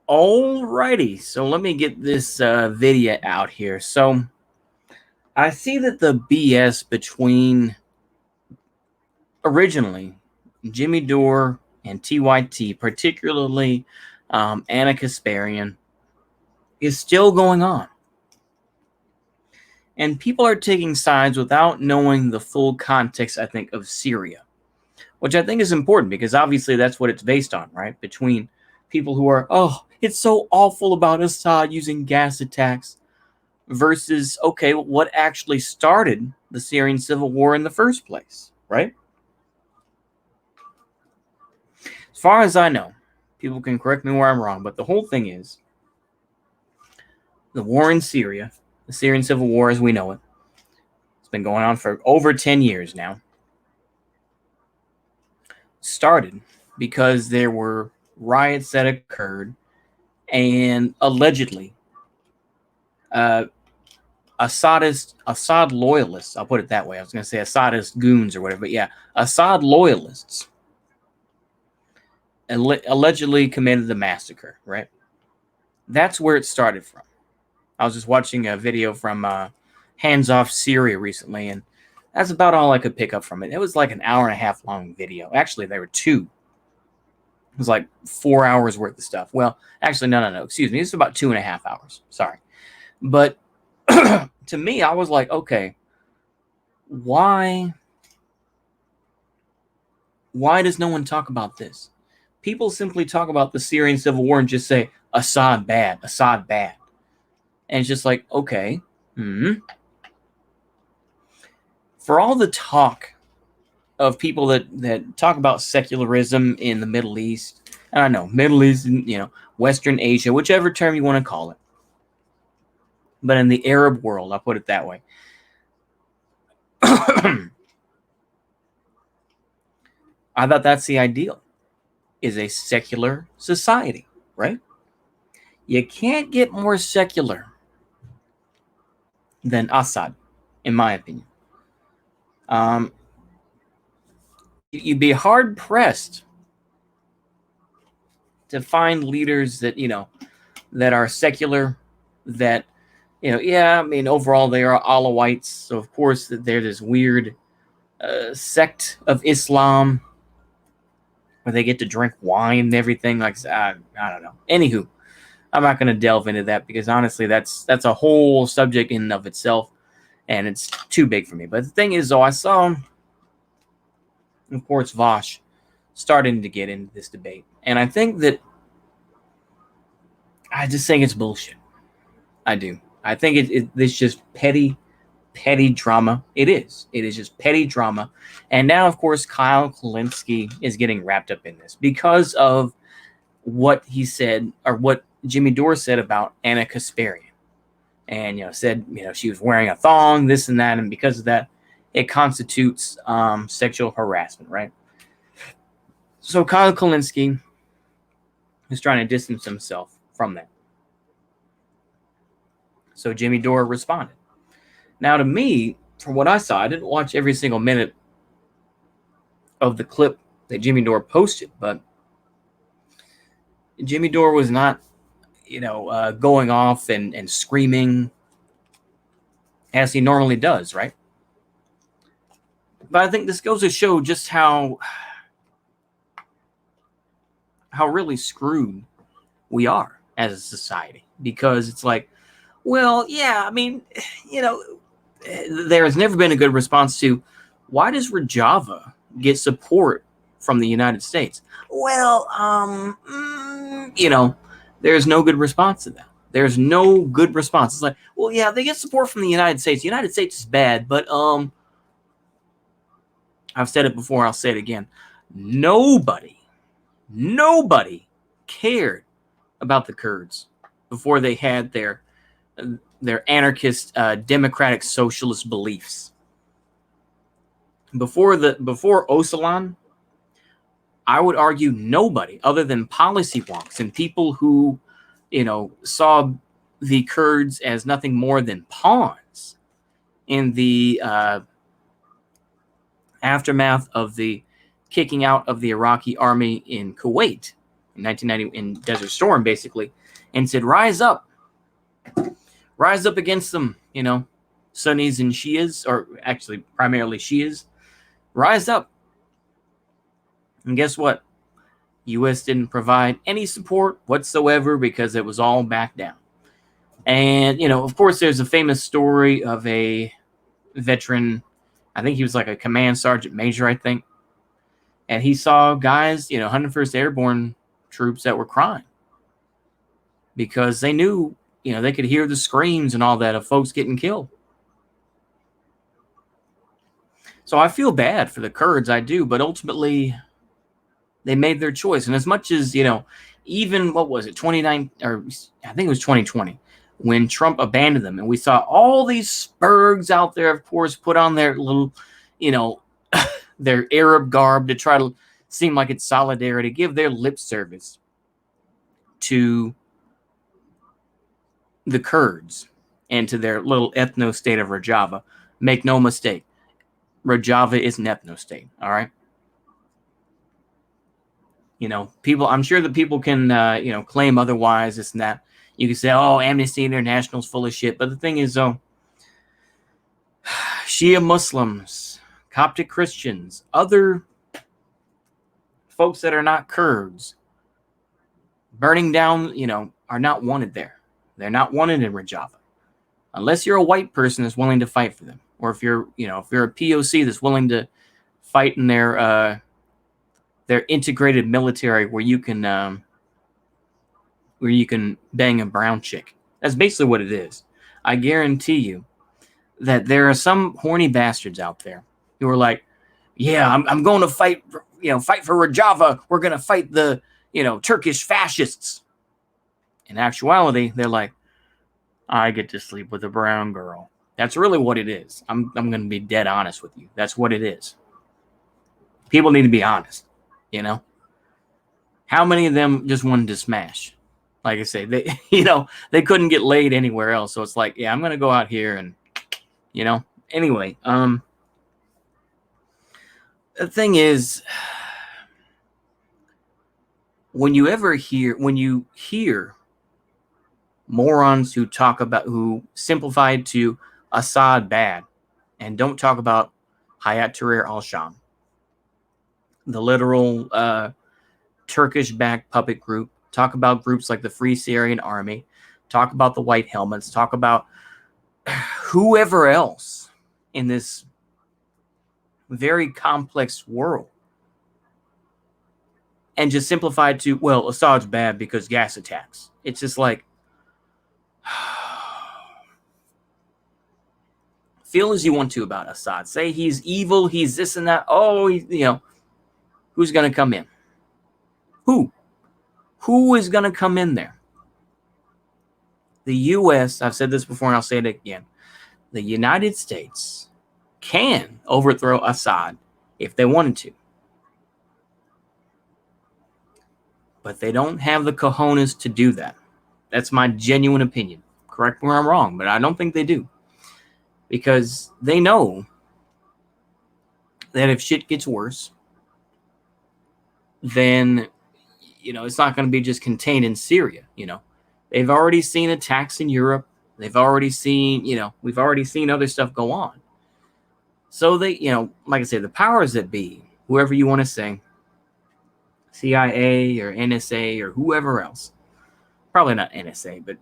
Alrighty, so let me get this video out here. So I see that the BS between originally Jimmy Dore and TYT, particularly Anna Kasparian, is still going on. And people are taking sides without knowing the full context, I think, of Syria, which I think is important because obviously that's what it's based on, right? Between people who are, oh, it's so awful about Assad using gas attacks versus, okay, what actually started the Syrian civil war in the first place, right? As far as I know, people can correct me where I'm wrong, but the whole thing is the war in Syria, the Syrian civil war as we know it, it's been going on for over 10 years now, started because there were riots that occurred and allegedly Assad loyalists, I'll put it that way. I was going to say Assadist goons or whatever, but yeah, Assad loyalists allegedly committed the massacre, right? That's where it started from. I was just watching a video from Hands Off Syria recently, and that's about all I could pick up from it. It was like an hour and a half long video. Actually, there were two. It was like 4 hours worth of stuff. Well, actually, no. Excuse me. It's about 2.5 hours. Sorry. But to me, I was like, okay, why does no one talk about this? People simply talk about the Syrian civil war and just say, Assad bad, Assad bad. And it's just like, okay, for all the talk of people that talk about secularism in the Middle East, and I know, Middle East, Western Asia, whichever term you want to call it, but in the Arab world, I'll put it that way. I thought that's the ideal, is a secular society, right? You can't get more secular than Assad, in my opinion. You'd be hard pressed to find leaders that that are secular, that yeah, I mean overall they are Alawites, so of course they're this weird sect of Islam where they get to drink wine and everything. Like I don't know. Anywho, I'm not going to delve into that because honestly, that's a whole subject in and of itself, and it's too big for me. But the thing is, though, I saw, of course, Vosh starting to get into this debate, and I think that I just think it's bullshit. I do. I think it's just petty drama. It is just petty drama. And now, of course, Kyle Kulinski is getting wrapped up in this because of what he said, or what Jimmy Dore said about Anna Kasparian. And, said, she was wearing a thong, this and that. And because of that, it constitutes sexual harassment, right? So Kyle Kulinski is trying to distance himself from that. So Jimmy Dore responded. Now, to me, from what I saw, I didn't watch every single minute of the clip that Jimmy Dore posted, but Jimmy Dore was not, going off and screaming as he normally does, right? But I think this goes to show just how really screwed we are as a society, because it's like, well, yeah, I mean, there has never been a good response to, why does Rojava get support from the United States? Well, there's no good response to that. There's no good response. It's like, well, yeah, they get support from the United States. The United States is bad, but I've said it before, I'll say it again. Nobody cared about the Kurds before they had their anarchist, democratic, socialist beliefs. Before Öcalan, I would argue nobody other than policy wonks and people who, saw the Kurds as nothing more than pawns in the aftermath of the kicking out of the Iraqi army in Kuwait, in 1990 in Desert Storm, basically, and said, rise up against them, Sunnis and Shias, or actually primarily Shias, rise up. And guess what? U.S. didn't provide any support whatsoever because it was all back down. And, of course, there's a famous story of a veteran. I think he was like a command sergeant major, I think. And he saw guys, 101st Airborne troops that were crying because they knew, they could hear the screams and all that of folks getting killed. So I feel bad for the Kurds, I do, but ultimately they made their choice. And as much as, even, what was it, 29, or I think it was 2020, when Trump abandoned them, and we saw all these spurgs out there, of course, put on their little, their Arab garb to try to seem like it's solidarity, give their lip service to the Kurds and to their little ethno-state of Rojava. Make no mistake, Rojava is an ethno-state, all right? People, I'm sure that people can, claim otherwise, this and that. You can say, oh, Amnesty International's full of shit. But the thing is, though, Shia Muslims, Coptic Christians, other folks that are not Kurds, burning down, are not wanted there. They're not wanted in Rojava. Unless you're a white person that's willing to fight for them. Or if you're, if you're a POC that's willing to fight in their integrated military where you can bang a brown chick. That's basically what it is. I guarantee you that there are some horny bastards out there who are like, yeah, I'm going to fight, fight for Rojava. We're going to fight the, Turkish fascists. In actuality, they're like, I get to sleep with a brown girl. That's really what it is. I'm going to be dead honest with you. That's what it is. People need to be honest, How many of them just wanted to smash? Like I say, they, they couldn't get laid anywhere else. So it's like, yeah, I'm going to go out here and, anyway, the thing is, when you hear morons who simplified to Assad bad and don't talk about Hayat Tahrir al-Sham, the literal Turkish-backed puppet group, talk about groups like the Free Syrian Army, talk about the White Helmets, talk about whoever else in this very complex world, and just simplify it to, well, Assad's bad because gas attacks. It's just like, feel as you want to about Assad. Say he's evil, he's this and that. Oh, who's going to come in? Who is going to come in there? The U.S., I've said this before and I'll say it again. The United States can overthrow Assad if they wanted to. But they don't have the cojones to do that. That's my genuine opinion. Correct me where I'm wrong, but I don't think they do. Because they know that if shit gets worse, then, it's not going to be just contained in Syria, They've already seen attacks in Europe. They've already seen, we've already seen other stuff go on. So they, like I said, the powers that be, whoever you want to say, CIA or NSA or whoever else, probably not NSA, but,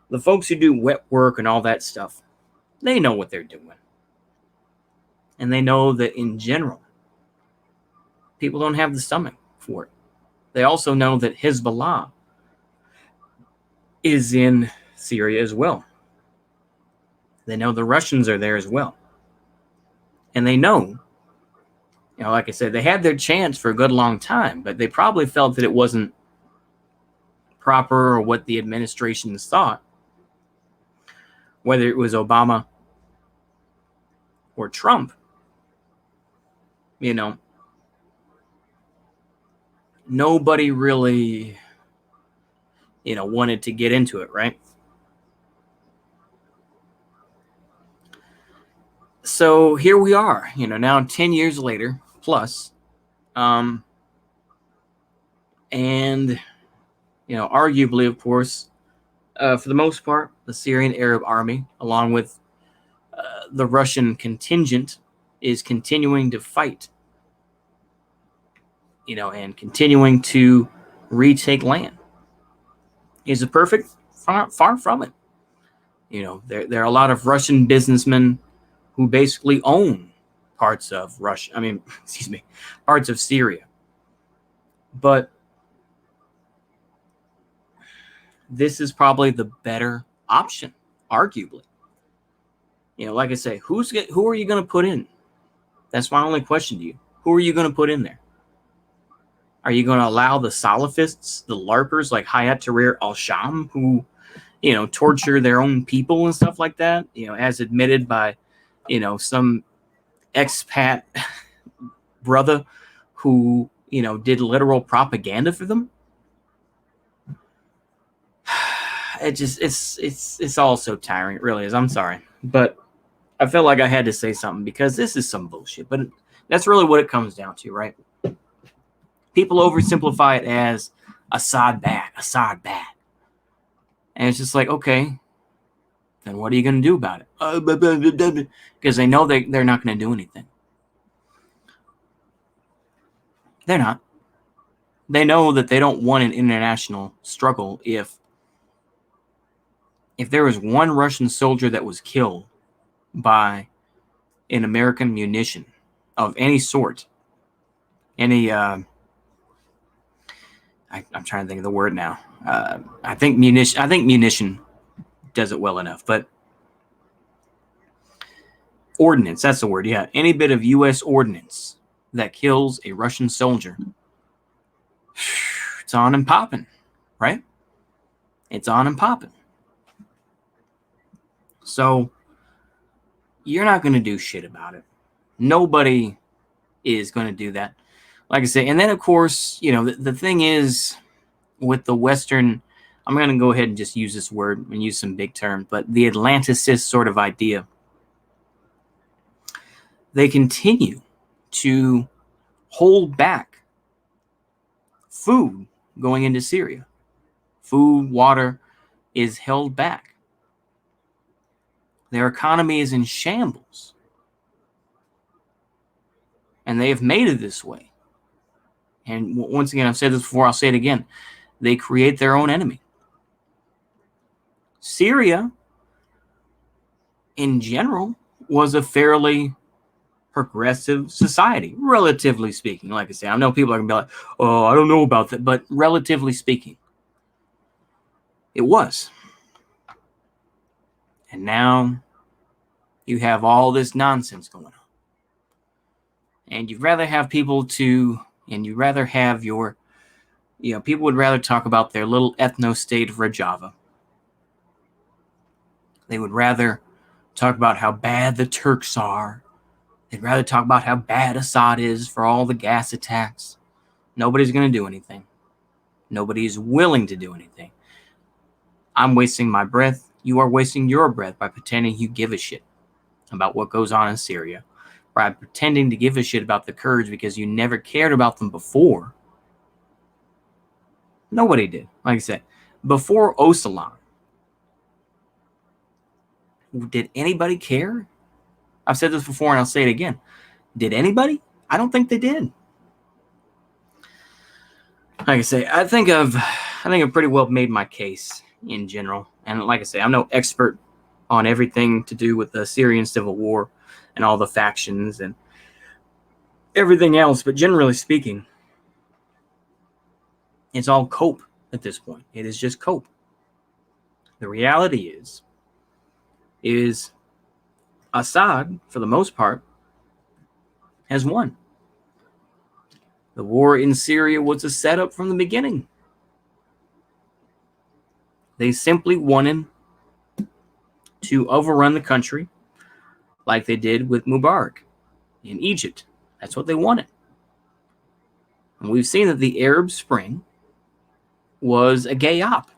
the folks who do wet work and all that stuff, they know what they're doing. And they know that in general, people don't have the stomach for it. They also know that Hezbollah is in Syria as well. They know the Russians are there as well. And they know, like I said, they had their chance for a good long time, but they probably felt that it wasn't proper or what the administrations thought, whether it was Obama or Trump, nobody really, wanted to get into it, right? So here we are, now 10 years later plus, and And, arguably, of course, for the most part, the Syrian Arab army, along with the Russian contingent, is continuing to fight, and continuing to retake land. Is it perfect? Far from it. There are a lot of Russian businessmen who basically own parts of Russia. Excuse me, parts of Syria. But this is probably the better option, arguably. Like I say, who are you going to put in? That's my only question to you. Who are you going to put in there? Are you going to allow the Salafists, the LARPers like Hayat Tahrir al-Sham, who, torture their own people and stuff like that, as admitted by, some expat brother who, did literal propaganda for them? It's all so tiring. It really is. I'm sorry. But I felt like I had to say something because this is some bullshit. But that's really what it comes down to, right? People oversimplify it as Assad bad. And it's just like, okay, then what are you going to do about it? Because they know they're not going to do anything. They're not. They know that they don't want an international struggle if there was one Russian soldier that was killed by an American munition of any sort, any I'm trying to think of the word now. I think munition does it well enough, but ordnance, that's the word. Yeah, any bit of U.S. ordnance that kills a Russian soldier, it's on and popping, right? It's on and popping. So you're not going to do shit about it. Nobody is going to do that. Like I say, and then of course, the thing is with the Western, I'm going to go ahead and just use this word and use some big terms, but the Atlanticist sort of idea, they continue to hold back food going into Syria. Food, water is held back. Their economy is in shambles. And they have made it this way. And once again, I've said this before, I'll say it again. They create their own enemy. Syria, in general, was a fairly progressive society, relatively speaking. Like I say, I know people are going to be like, oh, I don't know about that. But relatively speaking, it was. And now you have all this nonsense going on. And you'd rather have people people would rather talk about their little ethno-state of Rojava. They would rather talk about how bad the Turks are. They'd rather talk about how bad Assad is for all the gas attacks. Nobody's going to do anything. Nobody is willing to do anything. I'm wasting my breath. You are wasting your breath by pretending you give a shit about what goes on in Syria. By pretending to give a shit about the Kurds because you never cared about them before. Nobody did. Like I said, before Öcalan, did anybody care? I've said this before and I'll say it again. Did anybody? I don't think they did. Like I say, I think I've pretty well made my case in general. And like I say, I'm no expert on everything to do with the Syrian civil war and all the factions and everything else. But generally speaking, it's all cope at this point. It is just cope. The reality is Assad, for the most part, has won. The war in Syria was a setup from the beginning. They simply wanted to overrun the country like they did with Mubarak in Egypt. That's what they wanted. And we've seen that the Arab Spring was a gay op.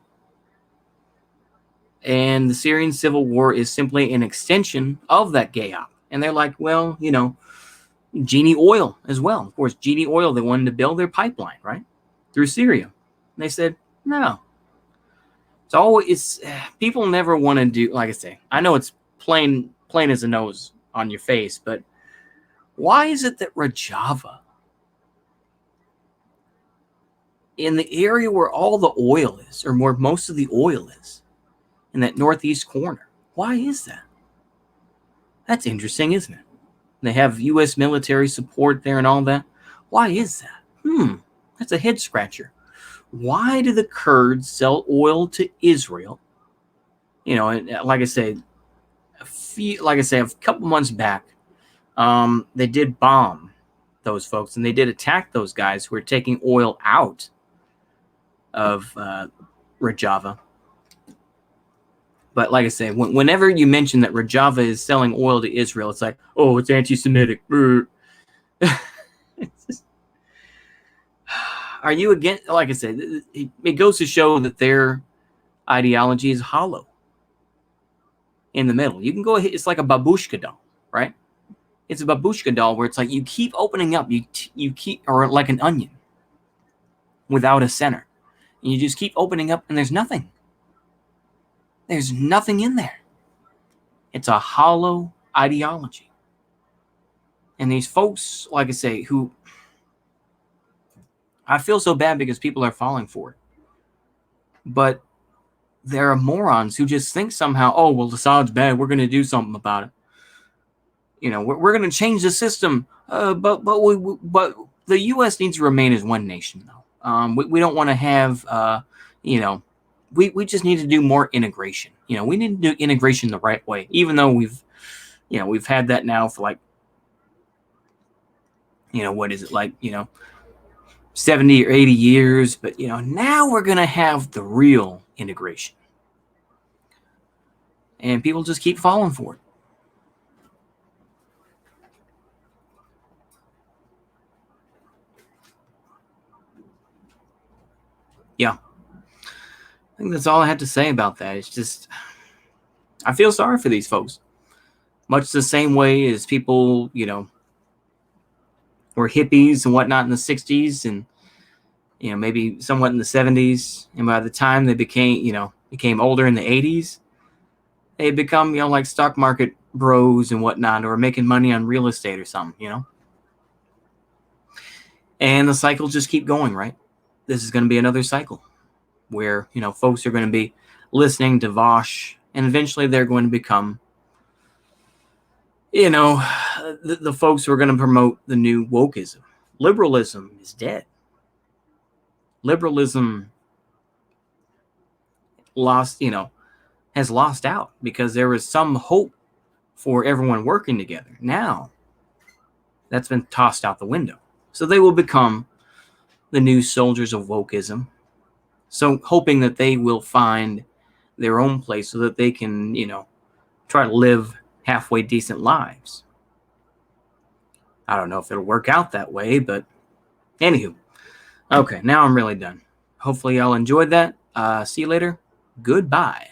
And the Syrian civil war is simply an extension of that gay op. And they're like, well, Genie Oil as well. Of course, Genie Oil, they wanted to build their pipeline, right? Through Syria. And they said, no. It's always people never want to do, like I say, I know it's plain as a nose on your face, but why is it that Rojava, in the area where all the oil is, or where most of the oil is, in that northeast corner, why is that? That's interesting, isn't it? They have U.S. military support there and all that. Why is that? That's a head scratcher. Why do the Kurds sell oil to Israel? You know, and like I say, a couple months back, they did bomb those folks, and they did attack those guys who were taking oil out of Rojava. But like I say, whenever you mention that Rojava is selling oil to Israel, it's like, oh, it's anti-Semitic. Are you again? Like I said, it goes to show that their ideology is hollow in the middle. You can go ahead. It's like a babushka doll, right? It's a babushka doll where it's like you keep opening up. You keep, or like an onion without a center. And you just keep opening up, and there's nothing. There's nothing in there. It's a hollow ideology. And these folks, like I say, who I feel so bad because people are falling for it. But there are morons who just think somehow, oh, well, Assad's bad. We're going to do something about it. You know, we're going to change the system. But the U.S. needs to remain as one nation, though. We don't want to have, we just need to do more integration. You know, we need to do integration the right way, even though we've had that now for like, what is it, like, 70 or 80 years. But, now we're going to have the real integration. And people just keep falling for it. Yeah. I think that's all I have to say about that. It's just, I feel sorry for these folks. Much the same way as people, were hippies and whatnot in the 60s and, maybe somewhat in the 70s. And by the time they became older in the 80s, they had become, like stock market bros and whatnot, or making money on real estate or something, And the cycles just keep going, right? This is going to be another cycle where, folks are going to be listening to Vosh, and eventually they're going to become, the folks who are going to promote the new wokeism. Liberalism is dead. Liberalism has lost out because there was some hope for everyone working together. Now, that's been tossed out the window. So they will become the new soldiers of wokeism. So hoping that they will find their own place so that they can, try to live halfway decent lives. I don't know if it'll work out that way, but anywho. Okay, now I'm really done. Hopefully y'all enjoyed that. See you later. Goodbye.